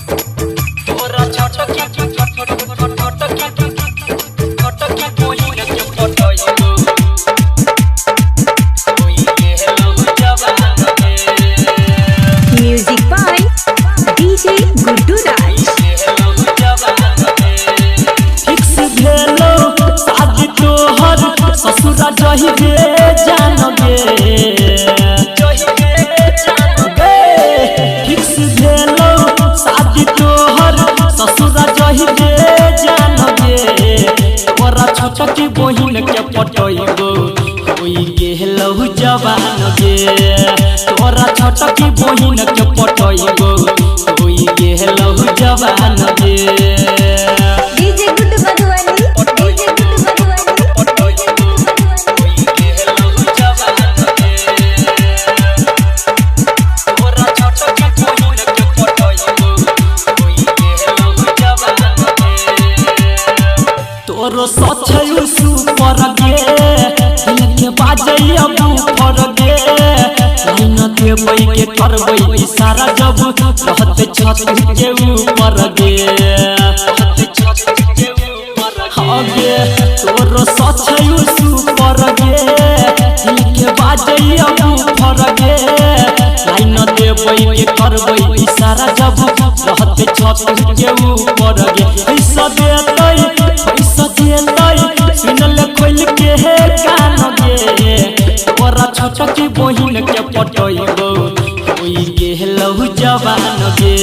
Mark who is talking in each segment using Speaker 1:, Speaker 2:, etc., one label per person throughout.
Speaker 1: तोरा छोटकी बहिन के पटइबो कोई गेलो जवान के।
Speaker 2: Music by DJ Guddu Raj.
Speaker 1: Fix भेलो शादी तोहर ससुरा जहिबे जानगे फिक्स भेलो शादी तोहर ससुरा जहिबे जानगे। तोरा छोटकी बहिन के पटइबो कोई गेलो जवान गे। तोरा छोटकी बहिन के पटइबो कोई गेलो जवान गे।
Speaker 2: DJ Guddu Madhubani, DJ Guddu Madhubani.
Speaker 1: तोरो सचयु सुपर गे दिल के बाजै अब फर गे। लाइन देबै के करबै इशारा जब रहत छत के ऊपर गे। हाँ गे तोरो सचयु सुपर गे दिल के बाजै अब फर गे। लाइन देबै के करबै इशारा जब रहत छत के ऊपर गे। पैसा देतै सुनल खोल के हे कान गे। तोरा छोटकी बहिन के पटइबो कोई गेलो जवान गे।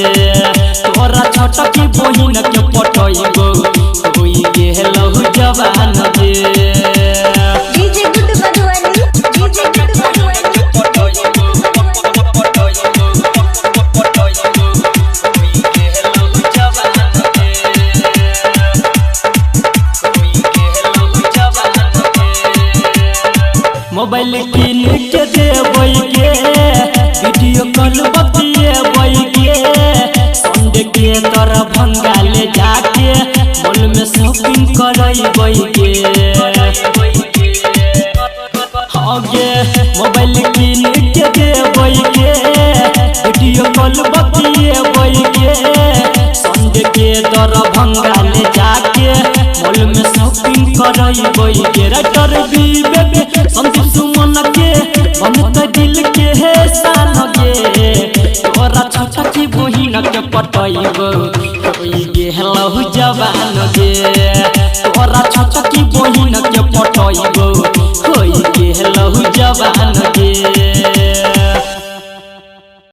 Speaker 1: तोरा छोटकी बहिन के पटइबो कोई गेलो जवान गे।
Speaker 2: DJ Guddu Madhubani, DJ Guddu Madhubani.
Speaker 1: Mobile किन के देबै गे वीडियो कॉल बतिएबै गे। संडे के तोरा भंगा ले जाके मॉल में शॉपिंग करैबै गे। हाँ गे मोबाइल किन के देबै गे वीडियो कॉल बतिएबै गे। संडे के तोरा भंगा ले जाके मॉल में शॉपिंग करैबै गे। राइटर विवेक संदीप सुमन के बनत दिल के हे सान गे। तोरा छोटकी बहिन के पटइबो कोई गेलो जवान गे। तोरा छोटकी बहिन के पटइबो